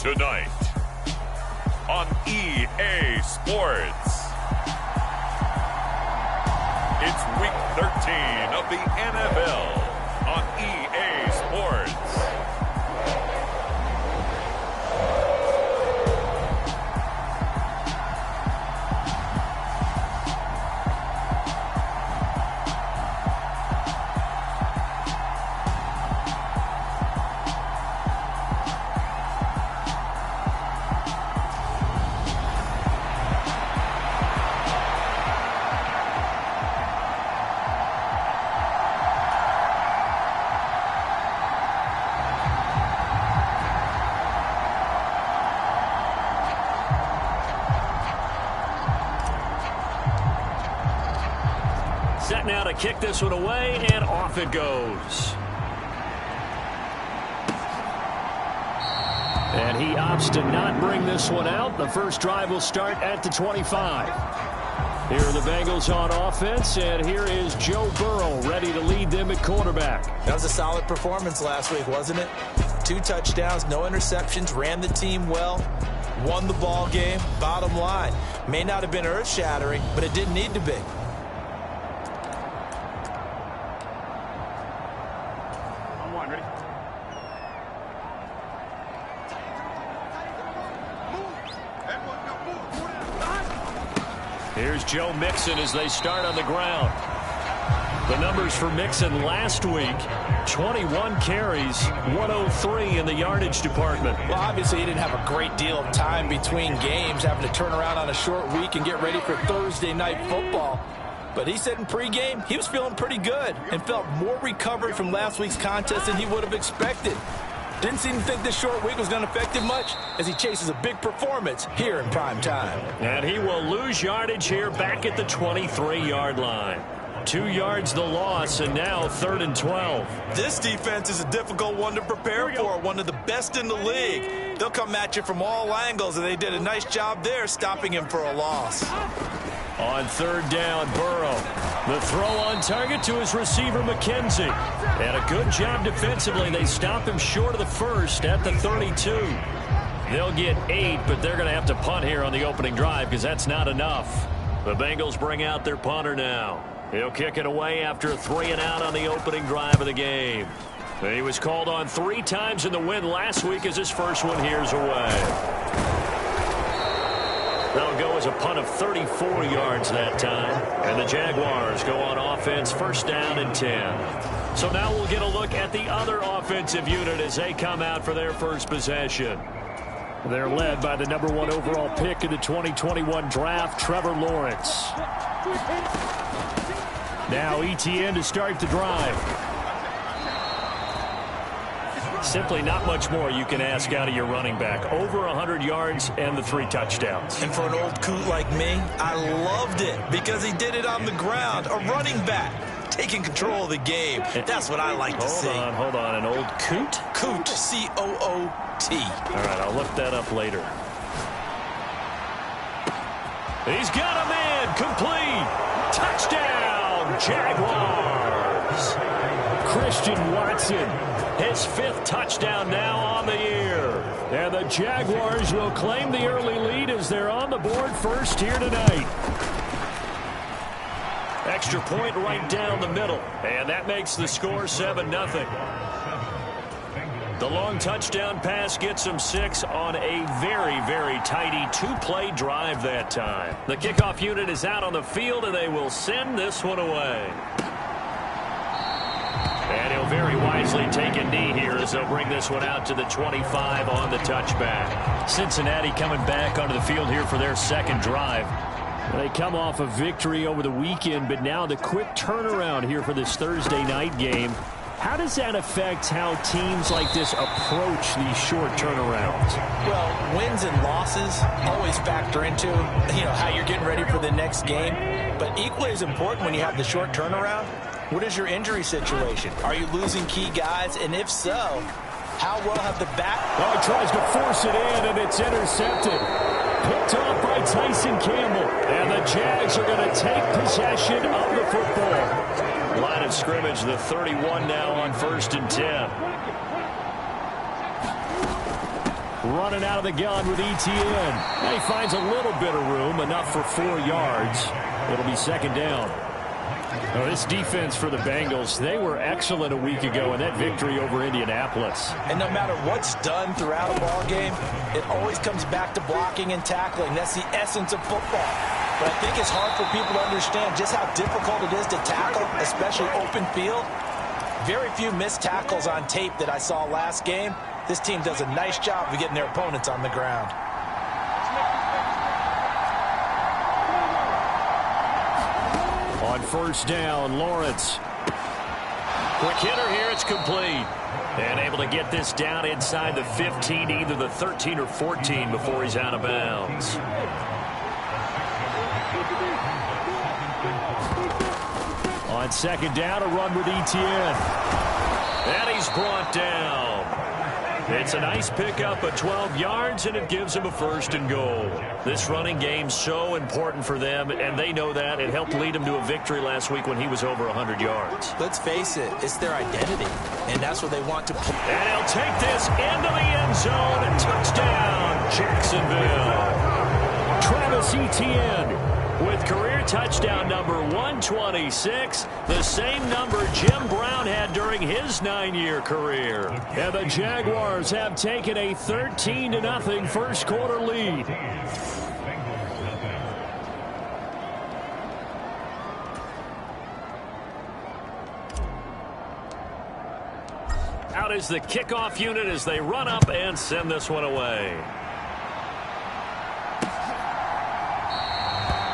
Tonight on EA Sports. It's Week 13 of the NFL on EA Sports. Set now to kick this one away, and off it goes. And he opts to not bring this one out. The first drive will start at the 25. Here are the Bengals on offense, and here is Joe Burrow ready to lead them at quarterback. That was a solid performance last week, wasn't it? 2 touchdowns, no interceptions, ran the team well, won the ball game. Bottom line, may not have been earth-shattering, but it didn't need to be. Here's Joe Mixon as they start on the ground. The numbers for Mixon last week, 21 carries, 103 in the yardage department. Well, obviously he didn't have a great deal of time between games, having to turn around on a short week and get ready for Thursday night football. But he said in pregame he was feeling pretty good and felt more recovered from last week's contest than he would have expected. Didn't seem to think this short week was going to affect him much as he chases a big performance here in prime time. And he will lose yardage here back at the 23-yard line. 2 yards the loss, and now 3rd and 12. This defense is a difficult one to prepare for, one of the best in the league. They'll come at you from all angles, and they did a nice job there stopping him for a loss. On 3rd down, Burrow. The throw on target to his receiver, McKenzie. And a good job defensively. They stop him short of the first at the 32. They'll get 8, but they're going to have to punt here on the opening drive because that's not enough. The Bengals bring out their punter now. He'll kick it away after a 3-and-out on the opening drive of the game. He was called on 3 times in the win last week as his first one here's away. That'll go as a punt of 34 yards that time. And the Jaguars go on offense, 1st down and 10. So now we'll get a look at the other offensive unit as they come out for their first possession. They're led by the number 1 overall pick in the 2021 draft, Trevor Lawrence. Now ETN to start the drive. Simply not much more you can ask out of your running back. Over 100 yards and the 3 touchdowns. And for an old coot like me, I loved it because he did it on the ground. A running back taking control of the game. That's what I like to see. Hold on. An old coot? Coot, C-O-O-T. All right, I'll look that up later. He's got a man. Complete. Touchdown, Jaguars. Christian Watson. His 5th touchdown now on the year. And the Jaguars will claim the early lead as they're on the board first here tonight. Extra point right down the middle. And that makes the score 7-0. The long touchdown pass gets them 6 on a very, very tidy 2-play drive that time. The kickoff unit is out on the field, and they will send this one away. And he'll very wisely take a knee here as they'll bring this one out to the 25 on the touchback. Cincinnati coming back onto the field here for their 2nd drive. They come off a victory over the weekend, but now the quick turnaround here for this Thursday night game. How does that affect how teams like this approach these short turnarounds? Well, wins and losses always factor into, how you're getting ready for the next game. But equally as important when you have the short turnaround, what is your injury situation? Are you losing key guys? And if so, how well have the back? Oh, he tries to force it in, and it's intercepted. Picked off by Tyson Campbell. And the Jags are going to take possession of the football. Line of scrimmage, the 31 now on 1st and 10. running out of the gun with ETN. And he finds a little bit of room, enough for 4 yards. It'll be second down. Oh, this defense for the Bengals, they were excellent a week ago in that victory over Indianapolis. And no matter what's done throughout a ball game, it always comes back to blocking and tackling. That's the essence of football. But I think it's hard for people to understand just how difficult it is to tackle, especially open field. Very few missed tackles on tape that I saw last game. This team does a nice job of getting their opponents on the ground. On first down, Lawrence. Quick hitter here, it's complete. And able to get this down inside the 15, either the 13 or 14 before he's out of bounds. On second down, a run with ETN. And he's brought down. It's a nice pickup of 12 yards, and it gives him a first and goal. This running game's so important for them, and they know that. It helped lead him to a victory last week when he was over 100 yards. Let's face it, it's their identity, and that's what they want to play. And he'll take this into the end zone, and touchdown, Jacksonville. Travis Etienne with career touchdown number 126, the same number Jim Brown had during his 9-year career. And the Jaguars have taken a 13-0 first quarter lead. Out is the kickoff unit as they run up and send this one away.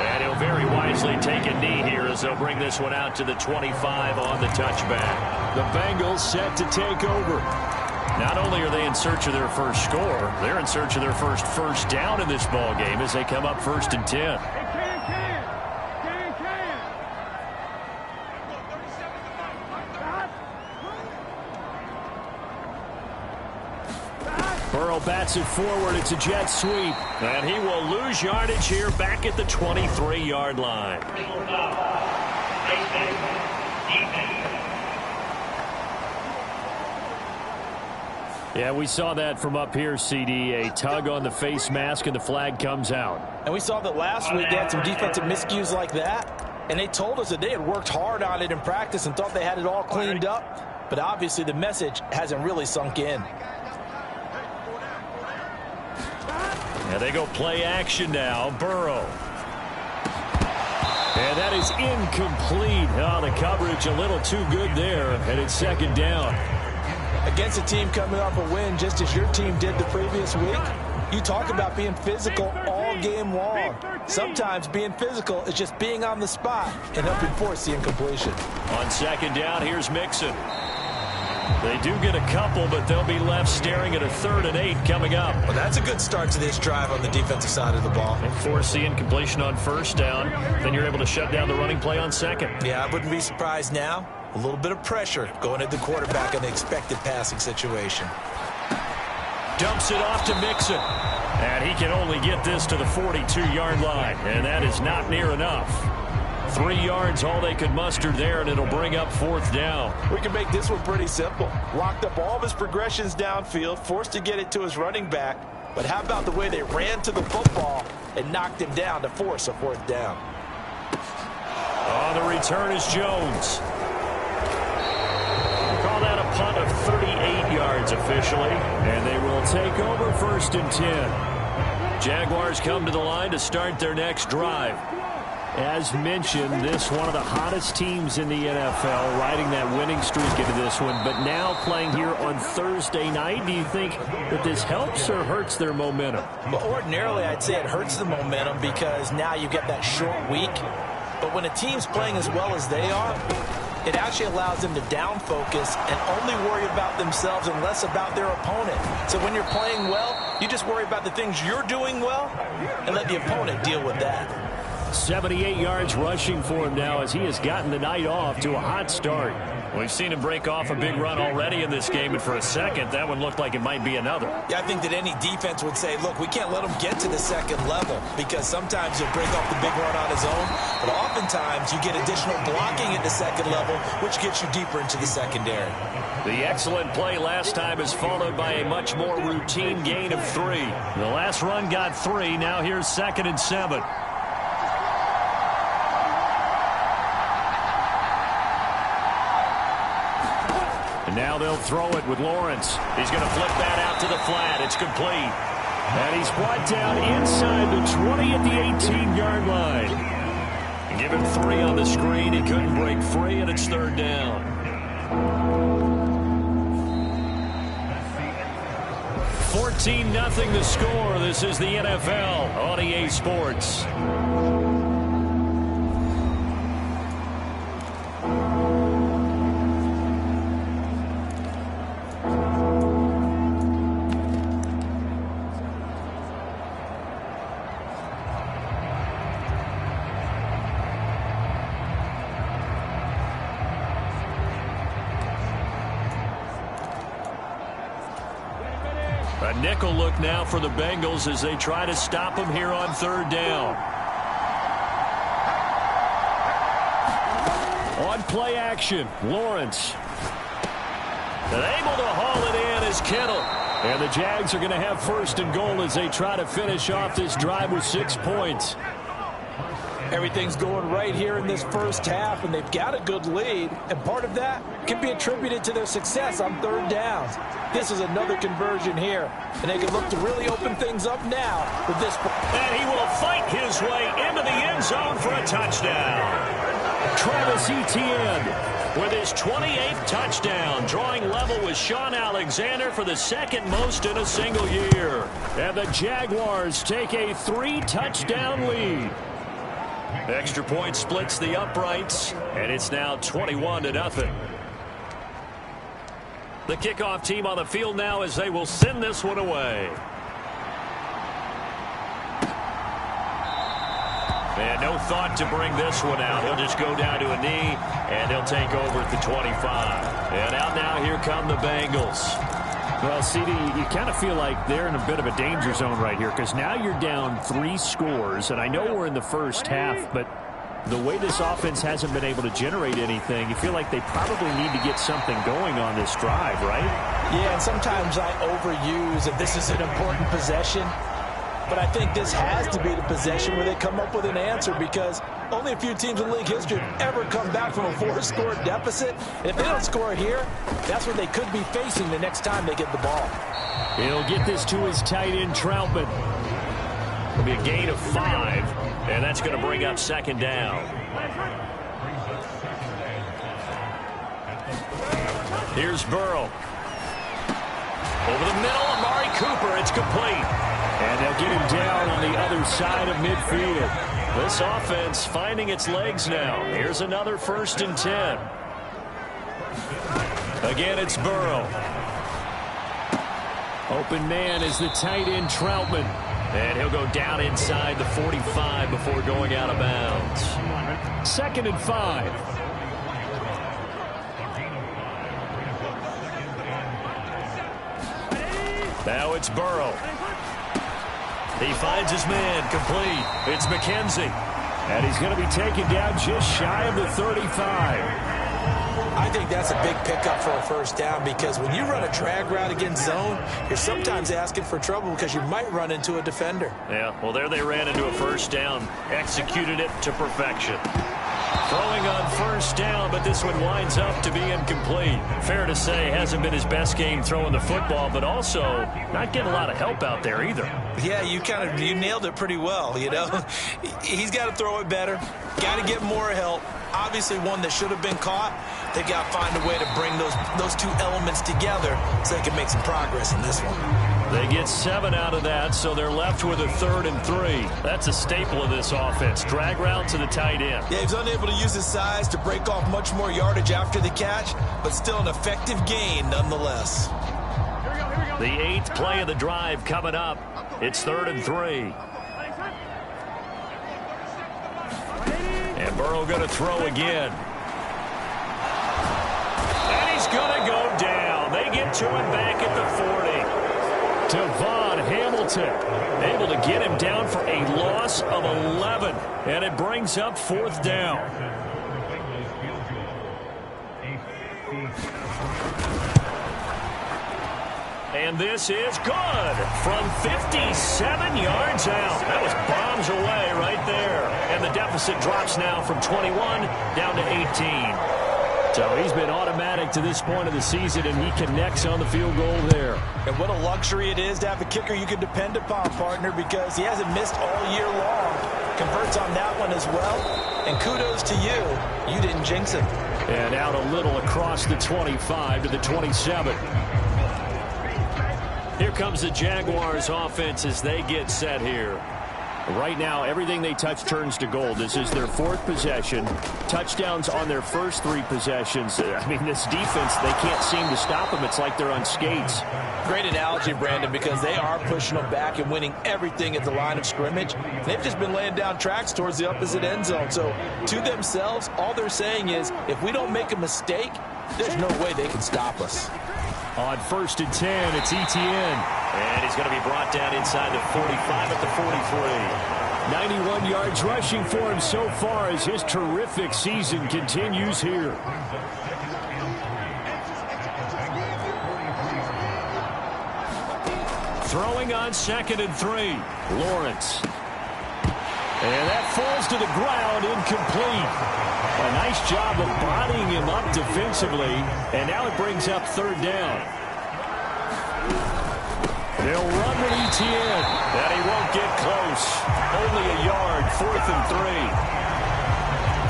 And he'll very wisely take a knee here as they'll bring this one out to the 25 on the touchback. The Bengals set to take over. Not only are they in search of their first score, they're in search of their first down in this ball game as they come up 1st and 10. Burrow bats it forward. It's a jet sweep. And he will lose yardage here back at the 23-yard line. Yeah, we saw that from up here, CD. A tug on the face mask, and the flag comes out. And we saw that last week they had some defensive miscues like that. And they told us that they had worked hard on it in practice and thought they had it all cleaned up. But obviously the message hasn't really sunk in. And they go play action now. Burrow. And that is incomplete. Oh, the coverage a little too good there. And it's second down. Against a team coming off a win just as your team did the previous week, you talk about being physical all game long. Sometimes being physical is just being on the spot and helping force the incompletion. On second down, here's Mixon. They do get a couple, but they'll be left staring at a 3rd and 8 coming up. Well, that's a good start to this drive on the defensive side of the ball. And force the incompletion on first down. Then you're able to shut down the running play on second. Yeah, I wouldn't be surprised now. A little bit of pressure going at the quarterback in the expected passing situation. Dumps it off to Mixon. And he can only get this to the 42-yard line. And that is not near enough. 3 yards, all they could muster there, and it'll bring up 4th down. We can make this one pretty simple. Locked up all of his progressions downfield, forced to get it to his running back. But how about the way they ran to the football and knocked him down to force a 4th down? On the return is Jones. Call that a punt of 38 yards officially. And they will take over 1st and 10. Jaguars come to the line to start their next drive. As mentioned, this one of the hottest teams in the NFL, riding that winning streak into this one, but now playing here on Thursday night. Do you think that this helps or hurts their momentum? Well, ordinarily, I'd say it hurts the momentum because now you get that short week. But when a team's playing as well as they are, it actually allows them to down focus and only worry about themselves and less about their opponent. So when you're playing well, you just worry about the things you're doing well and let the opponent deal with that. 78 yards rushing for him now as he has gotten the night off to a hot start. We've seen him break off a big run already in this game, and for a second, that one looked like it might be another. Yeah, I think that any defense would say, look, we can't let him get to the second level because sometimes he'll break off the big run on his own, but oftentimes you get additional blocking at the second level, which gets you deeper into the secondary. The excellent play last time is followed by a much more routine gain of 3. The last run got 3. Now here's 2nd and 7. And now they'll throw it with Lawrence. He's going to flip that out to the flat. It's complete. And he's brought down inside the 20 at the 18-yard line. Give him 3 on the screen. He couldn't break free, and it's 3rd down. 14-0 the score. This is the NFL on EA Sports. A nickel look now for the Bengals as they try to stop him here on 3rd down. On play action, Lawrence. And able to haul it in is Kittle. And the Jags are going to have 1st and goal as they try to finish off this drive with 6 points. Everything's going right here in this first half, and they've got a good lead, and part of that can be attributed to their success on 3rd downs. This is another conversion here, and they can look to really open things up now with this. And he will fight his way into the end zone for a touchdown. Travis Etienne with his 28th touchdown, drawing level with Sean Alexander for the 2nd most in a single year. And the Jaguars take a 3-touchdown lead. Extra point splits the uprights, and it's now 21-0. The kickoff team on the field now as they will send this one away. And no thought to bring this one out. He'll just go down to a knee, and he'll take over at the 25. And out now, here come the Bengals. Well, CD, you kind of feel like they're in a bit of a danger zone right here because now you're down 3 scores, and I know we're in the first half, but the way this offense hasn't been able to generate anything, you feel like they probably need to get something going on this drive, right? Yeah, and sometimes I overuse if this is an important possession. But I think this has to be the possession where they come up with an answer because only a few teams in league history have ever come back from a 4-score deficit. And if they don't score here, that's what they could be facing the next time they get the ball. He'll get this to his tight end, Troutman. It'll be a gain of 5, and that's going to bring up 2nd down. Here's Burrow. Over the middle, Amari Cooper. It's complete. And they'll get him down on the other side of midfield. This offense finding its legs now. Here's another 1st and 10. Again, it's Burrow. Open man is the tight end, Troutman. And he'll go down inside the 45 before going out of bounds. 2nd and 5. Now it's Burrow. He finds his man, complete. It's McKenzie. And he's going to be taken down just shy of the 35. I think that's a big pickup for a 1st down because when you run a drag route against zone, you're sometimes asking for trouble because you might run into a defender. Yeah, well, there they ran into a 1st down, executed it to perfection. Throwing on 1st down, but this one winds up to be incomplete. Fair to say, hasn't been his best game throwing the football, but also not getting a lot of help out there either. Yeah, you nailed it pretty well, you know. He's got to throw it better, got to get more help. Obviously one that should have been caught. They've got to find a way to bring those 2 elements together so they can make some progress in this one. They get 7 out of that, so they're left with a 3rd and 3. That's a staple of this offense. Drag route to the tight end. Yeah, he's unable to use his size to break off much more yardage after the catch, but still an effective gain nonetheless. The 8th play of the drive coming up. It's 3rd and 3. Burrow going to throw again. And he's going to go down. They get to him back at the 40. Devon Hamilton able to get him down for a loss of 11. And it brings up 4th down. And this is good from 57 yards out. That was bombs away right there. And the deficit drops now from 21 down to 18. So he's been automatic to this point of the season, and he connects on the field goal there. And what a luxury it is to have a kicker you can depend upon, partner, because he hasn't missed all year long. Converts on that one as well. And kudos to you. You didn't jinx him. And out a little across the 25 to the 27. Here comes the Jaguars offense as they get set here. Right now, everything they touch turns to gold. This is their 4th possession. Touchdowns on their first 3 possessions. I mean, this defense, they can't seem to stop them. It's like they're on skates. Great analogy, Brandon, because they are pushing them back and winning everything at the line of scrimmage. They've just been laying down tracks towards the opposite end zone. So, to themselves, all they're saying is, if we don't make a mistake, there's no way they can stop us. On 1st and 10, it's Etienne. And he's going to be brought down inside the 45 at the 43. 91 yards rushing for him so far as his terrific season continues here. Throwing on 2nd and 3. Lawrence. And that falls to the ground, incomplete. A nice job of bodying him up defensively, and now it brings up 3rd down. They'll run with Etienne, and he won't get close. Only a yard, 4th and 3.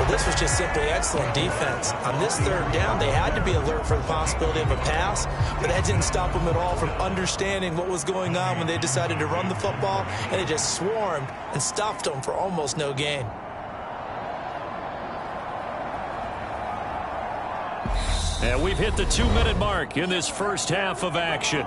Well, this was just simply excellent defense. On this 3rd down, they had to be alert for the possibility of a pass, but that didn't stop them at all from understanding what was going on when they decided to run the football, and they just swarmed and stuffed them for almost no gain. And we've hit the 2-minute mark in this first half of action.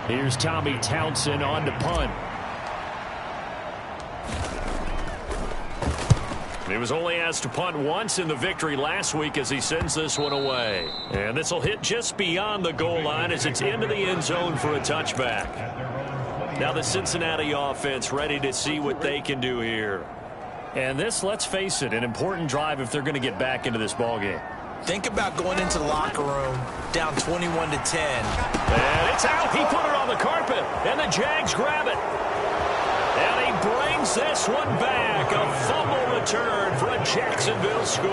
Here's Tommy Townsend on to punt. He was only asked to punt once in the victory last week as he sends this one away. And this will hit just beyond the goal line as it's into the end zone for a touchback. Now the Cincinnati offense ready to see what they can do here. And this, let's face it, an important drive if they're going to get back into this ballgame. Think about going into the locker room down 21-10. And it's out. He put it on the carpet. And the Jags grab it. And he brings this one back. A fumble return for a Jacksonville score.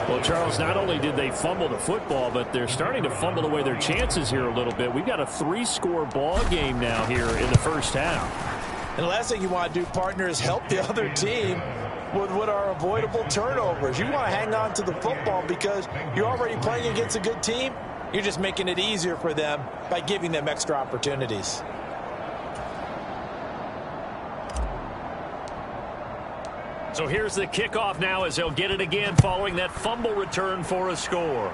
Well, Charles, not only did they fumble the football, but they're starting to fumble away their chances here a little bit. We've got a 3-score ball game now here in the first half. And the last thing you want to do, partner, is help the other team with what are avoidable turnovers. You want to hang on to the football because you're already playing against a good team. You're just making it easier for them by giving them extra opportunities. So here's the kickoff now as they'll get it again following that fumble return for a score.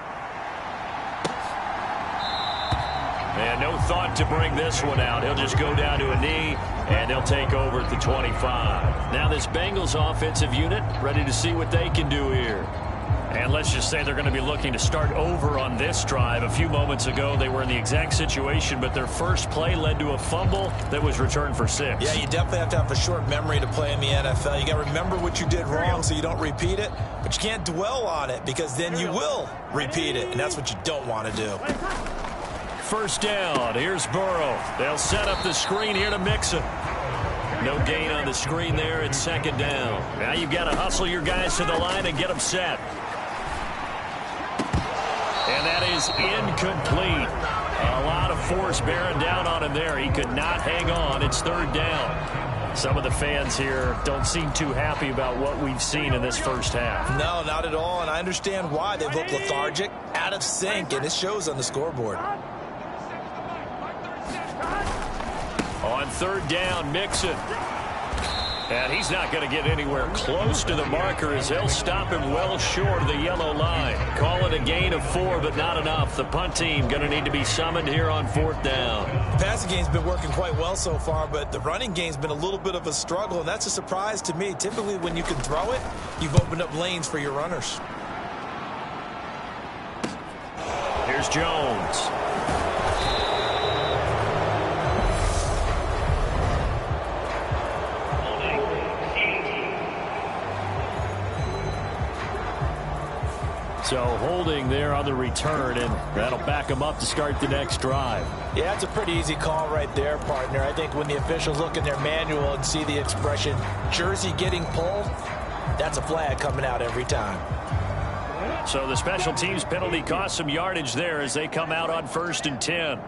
And no thought to bring this one out. He'll just go down to a knee, and they'll take over at the 25. Now this Bengals offensive unit ready to see what they can do here. And let's just say they're going to be looking to start over on this drive. A few moments ago, they were in the exact situation, but their first play led to a fumble that was returned for 6. Yeah, you definitely have to have a short memory to play in the NFL. You got to remember what you did wrong so you don't repeat it, but you can't dwell on it because then you will repeat it, and that's what you don't want to do. First down. Here's Burrow. They'll set up the screen here to Mixon. No gain on the screen there. It's second down. Now you've got to hustle your guys to the line and get them set. And that is incomplete. A lot of force bearing down on him there. He could not hang on. It's third down. Some of the fans here don't seem too happy about what we've seen in this first half. No, not at all, and I understand why. They look lethargic, out of sync, and it shows on the scoreboard. On third down, Mixon. And he's not going to get anywhere close to the marker as they'll stop him well short of the yellow line. Call it a gain of 4, but not enough. The punt team going to need to be summoned here on 4th down. The passing game's been working quite well so far, but the running game's been a little bit of a struggle, and that's a surprise to me. Typically, when you can throw it, you've opened up lanes for your runners. Here's Jones. So holding there on the return, and that'll back him up to start the next drive. Yeah, that's a pretty easy call right there, partner. I think when the officials look in their manual and see the expression, jersey getting pulled, that's a flag coming out every time. So the special teams penalty cost some yardage there as they come out on 1st and 10.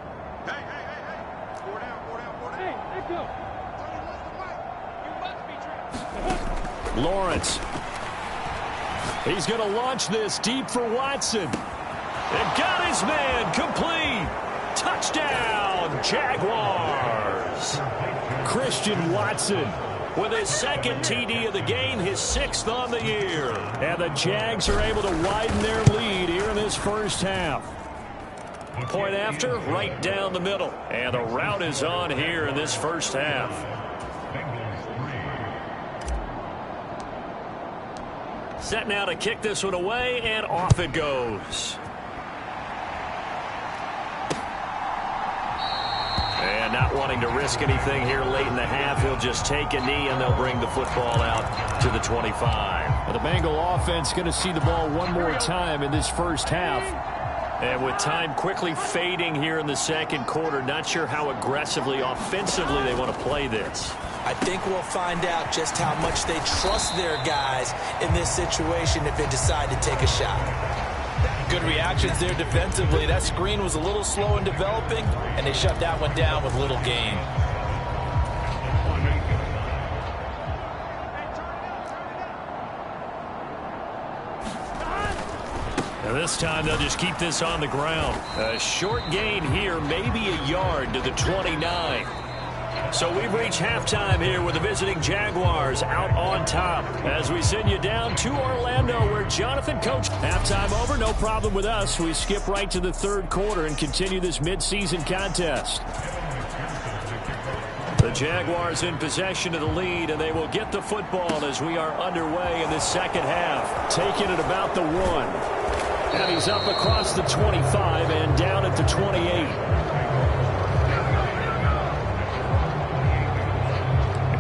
Lawrence. He's going to launch this deep for Watson. And got his man complete. Touchdown, Jaguars. Christian Watson with his 2nd TD of the game, his 6th on the year. And the Jags are able to widen their lead here in this first half. Point after, right down the middle. And the route is on here in this first half. Set now to kick this one away, and off it goes. And not wanting to risk anything here late in the half, he'll just take a knee, and they'll bring the football out to the 25. Well, the Bengal offense going to see the ball one more time in this first half. And with time quickly fading here in the 2nd quarter, not sure how aggressively, offensively they want to play this. I think we'll find out just how much they trust their guys in this situation if they decide to take a shot. Good reactions there defensively. That screen was a little slow in developing, and they shut that one down with little gain. And this time they'll just keep this on the ground. A short gain here, maybe a yard to the 29. So we've reached halftime here with the visiting Jaguars out on top as we send you down to Orlando where Jonathan coach. Halftime over, no problem with us. We skip right to the 3rd quarter and continue this midseason contest. The Jaguars in possession of the lead, and they will get the football as we are underway in this 2nd half. Taking it about the 1. And he's up across the 25 and down at the 28.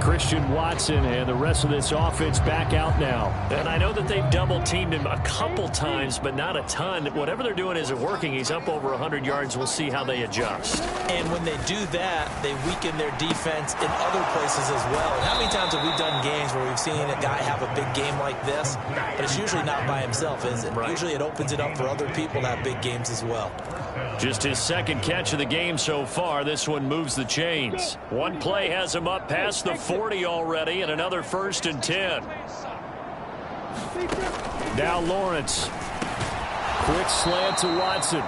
Christian Watson and the rest of this offense back out now. And I know that they've double-teamed him a couple times, but not a ton. Whatever they're doing isn't working. He's up over 100 yards. We'll see how they adjust. And when they do that, they weaken their defense in other places as well. And how many times have we done games where we've seen a guy have a big game like this? But it's usually not by himself, is it? Right. Usually it opens it up for other people to have big games as well. Just his 2nd catch of the game so far. This one moves the chains. One play has him up past the 40 already, and another 1st and 10. Now Lawrence. Quick slant to Watson.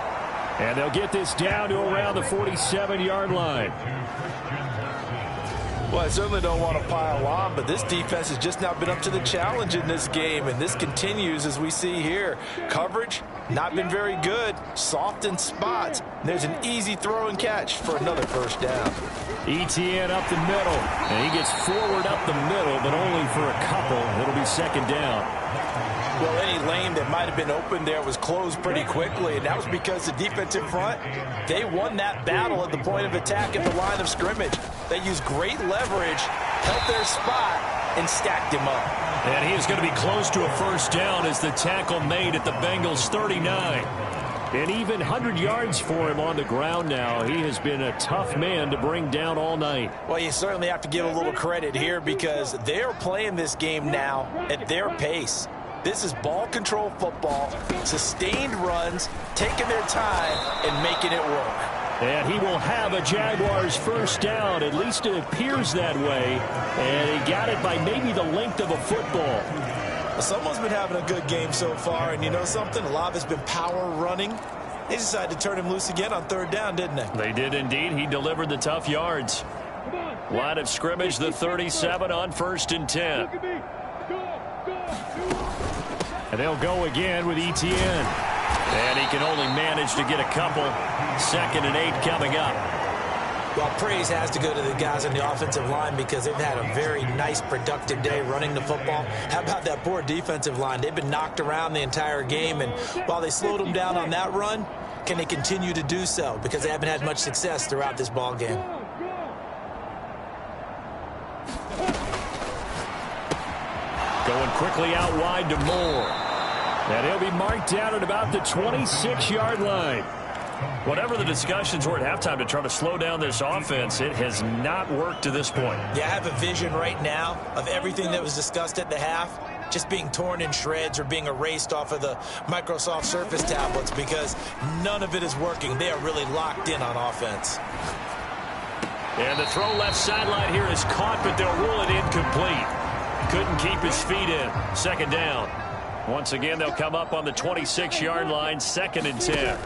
And they'll get this down to around the 47-yard line. Well, I certainly don't want to pile on, but this defense has just not been up to the challenge in this game, and this continues as we see here. Coverage, not been very good, soft in spots. There's an easy throw and catch for another 1st down. ETN up the middle, and he gets forward up the middle, but only for a couple. It'll be 2nd down. Well, any lane that might have been open there was closed pretty quickly, and that was because the defensive front, they won that battle at the point of attack at the line of scrimmage. They used great leverage, held their spot, and stacked him up. And he is going to be close to a 1st down as the tackle made at the Bengals 39. And even 100 yards for him on the ground now. He has been a tough man to bring down all night. Well, you certainly have to give a little credit here because they're playing this game now at their pace. This is ball control football, sustained runs, taking their time, and making it work. And he will have a Jaguars 1st down. At least it appears that way. And he got it by maybe the length of a football. Someone's been having a good game so far, and you know something? A lot of it's been power running. They decided to turn him loose again on 3rd down, didn't they? They did indeed. He delivered the tough yards. Line of scrimmage, the 37 on 1st and 10. And they'll go again with Etienne. And he can only manage to get a couple. 2nd and 8 coming up. Well, praise has to go to the guys on the offensive line because they've had a very nice, productive day running the football. How about that poor defensive line? They've been knocked around the entire game, and while they slowed them down on that run, can they continue to do so? Because they haven't had much success throughout this ball game. Going quickly out wide to Moore. And he'll be marked down at about the 26-yard line. Whatever the discussions were at halftime to try to slow down this offense, it has not worked to this point. Yeah, I have a vision right now of everything that was discussed at the half just being torn in shreds or being erased off of the Microsoft Surface tablets because none of it is working. They are really locked in on offense. And the throw left sideline here is caught, but they'll rule it incomplete. Couldn't keep his feet in. 2nd down. Once again, they'll come up on the 26-yard line, 2nd and 10.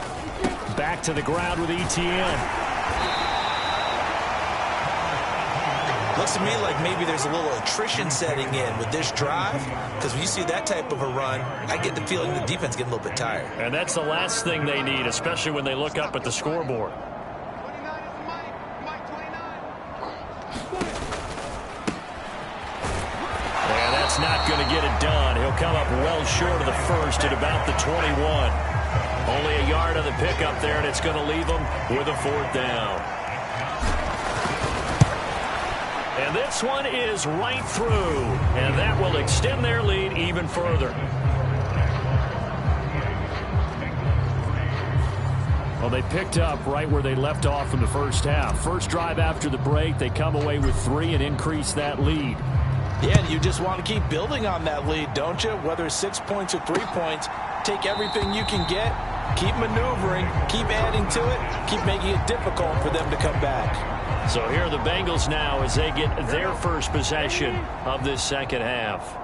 Back to the ground with Etienne. Looks to me like maybe there's a little attrition setting in with this drive because when you see that type of a run, I get the feeling the defense getting a little bit tired. And that's the last thing they need, especially when they look up at the scoreboard. And that's not going to get it done. He'll come up well short of the first at about the 21. Only a yard on the pickup there, and it's going to leave them with a 4th down. And this one is right through, and that will extend their lead even further. Well, they picked up right where they left off in the first half. First drive after the break, they come away with 3 and increase that lead. Yeah, you just want to keep building on that lead, don't you? Whether it's 6 points or 3 points, take everything you can get, keep maneuvering, keep adding to it, keep making it difficult for them to come back. So here are the Bengals now as they get their first possession of this 2nd half.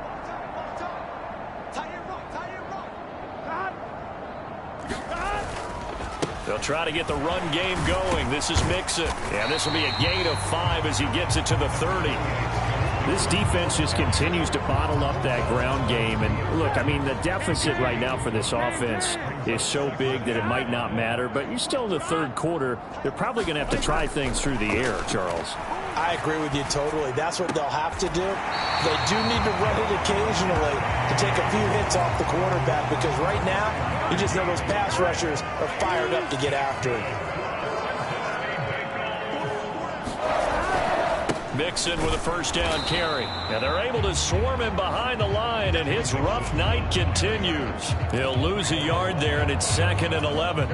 They'll try to get the run game going. This is Mixon. And this will be a gain of 5 as he gets it to the 30. This defense just continues to bottle up that ground game. And look, I mean, the deficit right now for this offense is so big that it might not matter. But you're still in the 3rd quarter. They're probably going to have to try things through the air, Charles. I agree with you totally. That's what they'll have to do. They do need to run it occasionally to take a few hits off the quarterback because right now, you just know those pass rushers are fired up to get after him. Mixon with a 1st down carry. And they're able to swarm him behind the line, and his rough night continues. He'll lose a yard there, and it's 2nd and 11.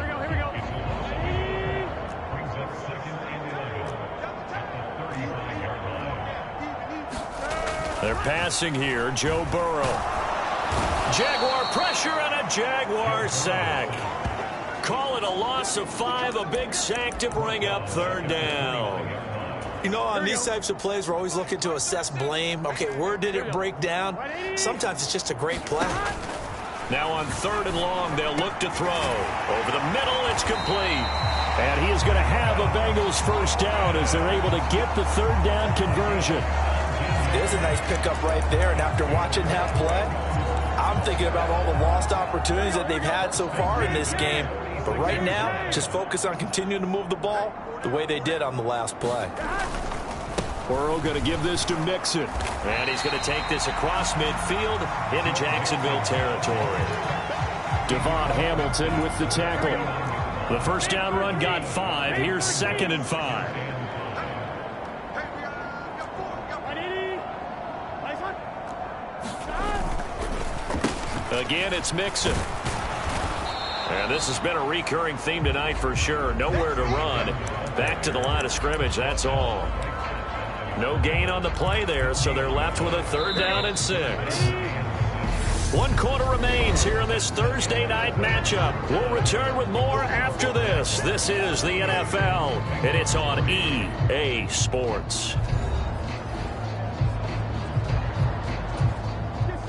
They're passing here. Joe Burrow. Jaguar pressure and a Jaguar sack. Call it a loss of 5, a big sack to bring up 3rd down. You know, on these types of plays, we're always looking to assess blame. Okay, where did it break down? Sometimes it's just a great play. Now on 3rd and long, they'll look to throw. Over the middle, it's complete. And he is going to have a Bengals 1st down as they're able to get the 3rd down conversion. There's a nice pickup right there, and after watching that play, I'm thinking about all the lost opportunities that they've had so far in this game. But right now, just focus on continuing to move the ball the way they did on the last play. Burrow going to give this to Mixon. And he's going to take this across midfield into Jacksonville territory. Devon Hamilton with the tackle. The 1st down run got 5. Here's 2nd and 5. Again, it's Mixon. And this has been a recurring theme tonight for sure. Nowhere to run. Back to the line of scrimmage, that's all. No gain on the play there, so they're left with a 3rd down and 6. 1 quarter remains here in this Thursday night matchup. We'll return with more after this. This is the NFL, and it's on EA Sports.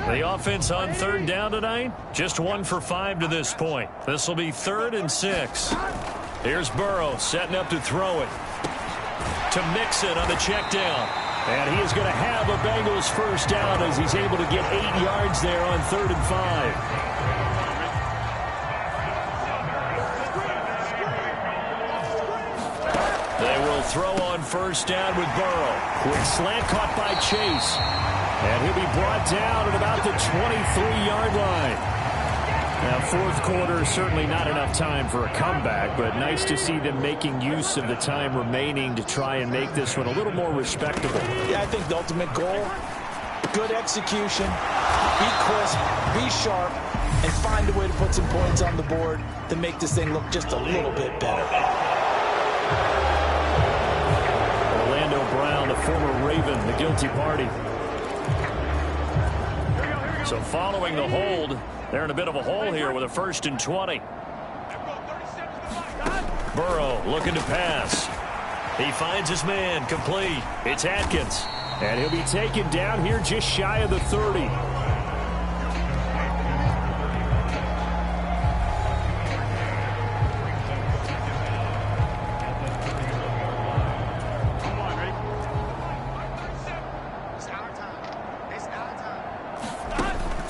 The offense on 3rd down tonight, just 1 for 5 to this point. This will be 3rd and 6. Here's Burrow setting up to throw it. to Mixon on the check down. And he is going to have a Bengals first down as he's able to get 8 yards there on 3rd and 5. They will throw on first down with Burrow. Quick slant caught by Chase. And he'll be brought down at about the 23-yard line. Now, fourth quarter, certainly not enough time for a comeback, but nice to see them making use of the time remaining to try and make this one a little more respectable. Yeah, I think the ultimate goal, good execution, be crisp, be sharp, and find a way to put some points on the board to make this thing look just a little bit better. Orlando Brown, the former Raven, the guilty party. So following the hold, they're in a bit of a hole here with a 1st and 20. Burrow looking to pass. He finds his man, complete. It's Atkins. And he'll be taken down here just shy of the 30.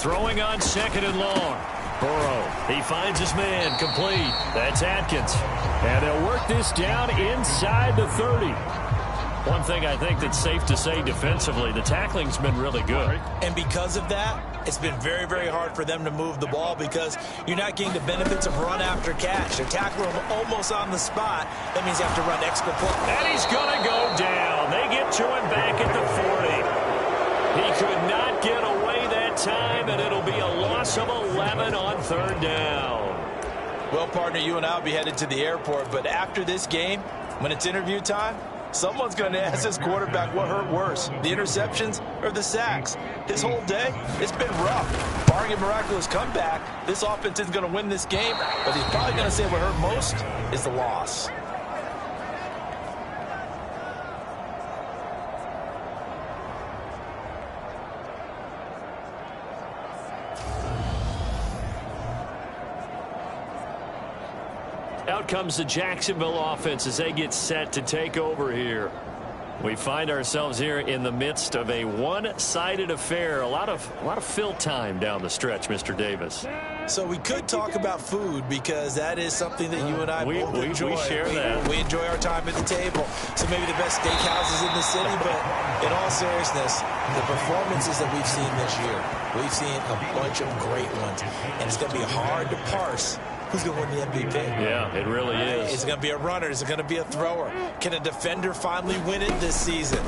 Throwing on 2nd and long. Burrow, he finds his man, complete. That's Atkins. And they'll work this down inside the 30. One thing I think that's safe to say defensively, the tackling's been really good. And because of that, it's been very, very hard for them to move the ball because you're not getting the benefits of run after catch. They're tackling him almost on the spot. That means you have to run extra points. And he's going to go down. They get to him back at the 40. He could not get away that time, and it'll be a loss of 11 on 3rd down. Well, partner, you and I will be headed to the airport, but after this game, when it's interview time, someone's going to ask this quarterback what hurt worse, the interceptions or the sacks. His whole day, it's been rough. Barring a miraculous comeback, this offense isn't going to win this game, but he's probably going to say what hurt most is the loss. Out comes the Jacksonville offense as they get set to take over here. We find ourselves here in the midst of a one-sided affair. A lot of fill time down the stretch, Mr. Davis. So we could talk about food because that is something that you and I both enjoy. We share that. We enjoy our time at the table. So maybe the best steakhouses in the city, but in all seriousness, the performances that we've seen this year, we've seen a bunch of great ones, and it's going to be hard to parse who's going to win the MVP. Yeah, it really is. Is it going to be a runner? Is it going to be a thrower? Can a defender finally win it this season?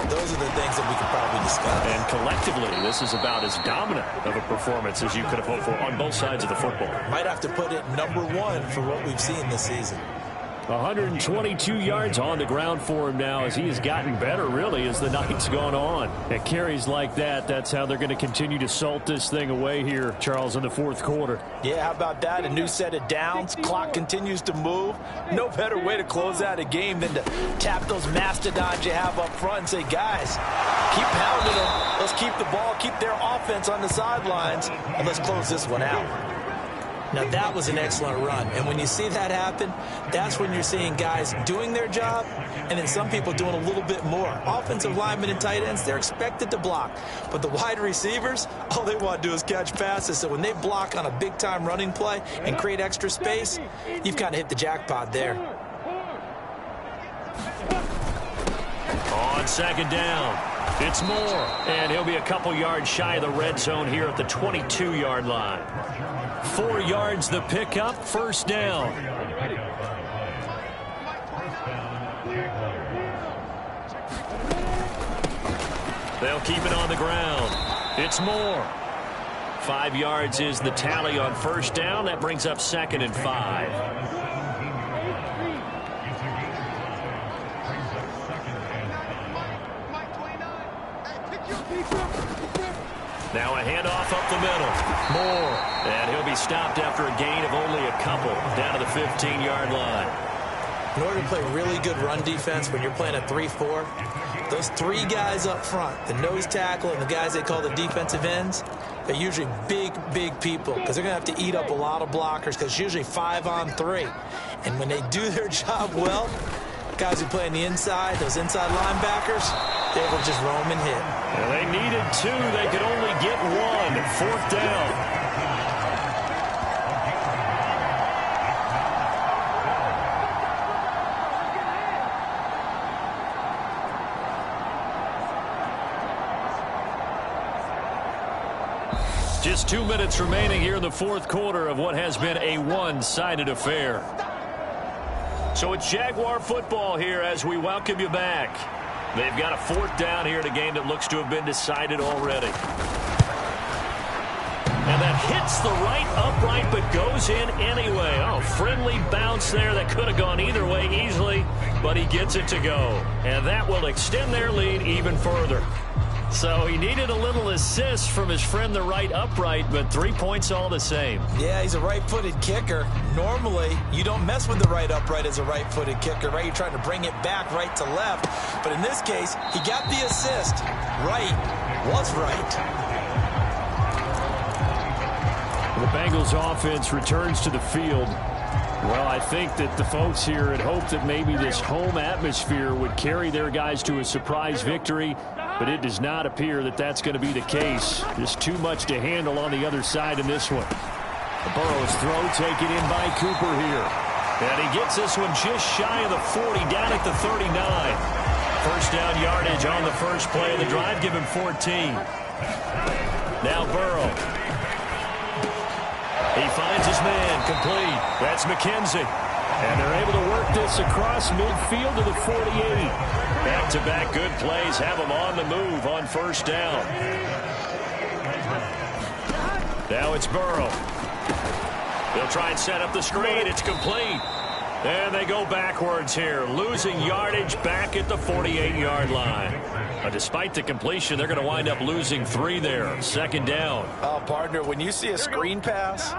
Those are the things that we could probably discuss. And collectively, this is about as dominant of a performance as you could have hoped for on both sides of the football. Might have to put it #1 for what we've seen this season. 122 yards on the ground for him now as he has gotten better, really, as the night's gone on. At carries like that, that's how they're going to continue to salt this thing away here, Charles, in the fourth quarter. Yeah, how about that? A new set of downs. Clock continues to move. No better way to close out a game than to tap those mastodons you have up front and say, guys, keep pounding them. Let's keep the ball, keep their offense on the sidelines, and let's close this one out. Now, that was an excellent run. And when you see that happen, that's when you're seeing guys doing their job and then some people doing a little bit more. Offensive linemen and tight ends, they're expected to block. But the wide receivers, all they want to do is catch passes. So when they block on a big-time running play and create extra space, you've kind of hit the jackpot there. On 2nd down, it's Moore. And he'll be a couple yards shy of the red zone here at the 22-yard line. 4 yards the pickup, 1st down. They'll keep it on the ground. It's Moore. 5 yards is the tally on 1st down. That brings up 2nd and 5. Now a handoff up the middle. Moore. And he'll be stopped after a gain of only a couple down to the 15-yard line. In order to play really good run defense when you're playing a 3-4, those 3 guys up front, the nose tackle and the guys they call the defensive ends, they're usually big, big people because they're going to have to eat up a lot of blockers because it's usually 5 on 3. And when they do their job well, Guys who play on the inside, those inside linebackers, they will just roam and hit. Well, they needed 2. They could only get 1. 4th down. Just 2 minutes remaining here in the 4th quarter of what has been a one-sided affair. So it's Jaguar football here as we welcome you back. They've got a 4th down here in a game that looks to have been decided already. And that hits the right upright but goes in anyway. Oh, friendly bounce there that could have gone either way easily, but he gets it to go. And that will extend their lead even further. So he needed a little assist from his friend the right upright, but 3 points all the same. Yeah, he's a right-footed kicker. Normally, you don't mess with the right upright as a right-footed kicker, right? You're trying to bring it back right to left. But in this case, he got the assist. Right was right. The Bengals offense returns to the field. Well, I think that the folks here had hoped that maybe this home atmosphere would carry their guys to a surprise victory, but it does not appear that that's going to be the case. Just too much to handle on the other side in this one. Burrow's throw taken in by Cooper here. And he gets this one just shy of the 40, down at the 39. First down yardage on the first play of the drive, give him 14. Now Burrow. He finds his man, complete. That's McKenzie. And they're able to work this across midfield to the 48. Back-to-back good plays have them on the move on first down. Now it's Burrow. They'll try and set up the screen. It's complete. And they go backwards here, losing yardage back at the 48-yard line. Despite the completion, they're going to wind up losing 3 there. Second down. Oh, partner, when you see a screen pass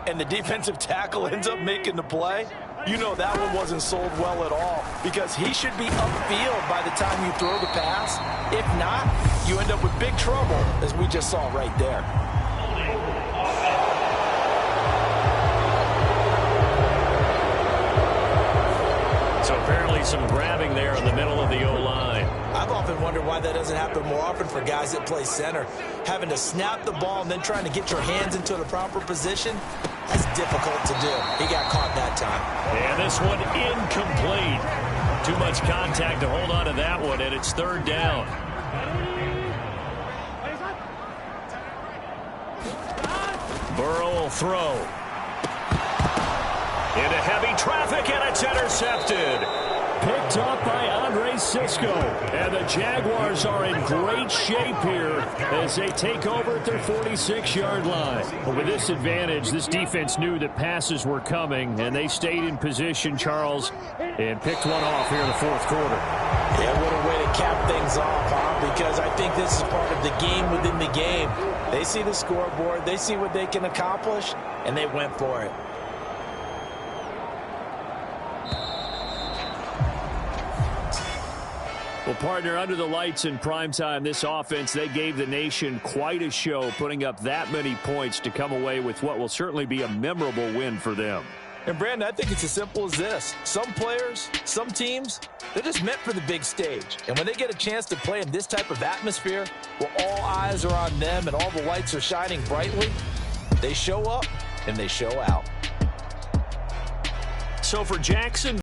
and the defensive tackle ends up making the play, you know that one wasn't sold well at all, because he should be upfield by the time you throw the pass. If not, you end up with big trouble, as we just saw right there. So apparently some grabbing there in the middle of the O-line. I've often wondered why that doesn't happen more often for guys that play center. Having to snap the ball and then trying to get your hands into the proper position, that's difficult to do. He got caught that time. And this one incomplete. Too much contact to hold on to that one, and it's third down. Burrow will throw. Into heavy traffic, and it's intercepted. Picked up by Andre Sisco. And the Jaguars are in great shape here as they take over at their 46-yard line. Well, with this advantage, this defense knew that passes were coming, and they stayed in position, Charles, and picked one off here in the 4th quarter. Yeah, what a way to cap things off, huh? Because I think this is part of the game within the game. They see the scoreboard, they see what they can accomplish, and they went for it. Well, partner, under the lights in primetime, this offense, they gave the nation quite a show, putting up that many points to come away with what will certainly be a memorable win for them. And, Brandon, I think it's as simple as this. Some players, some teams, they're just meant for the big stage. And when they get a chance to play in this type of atmosphere, where all eyes are on them and all the lights are shining brightly, they show up and they show out. So for Jackson.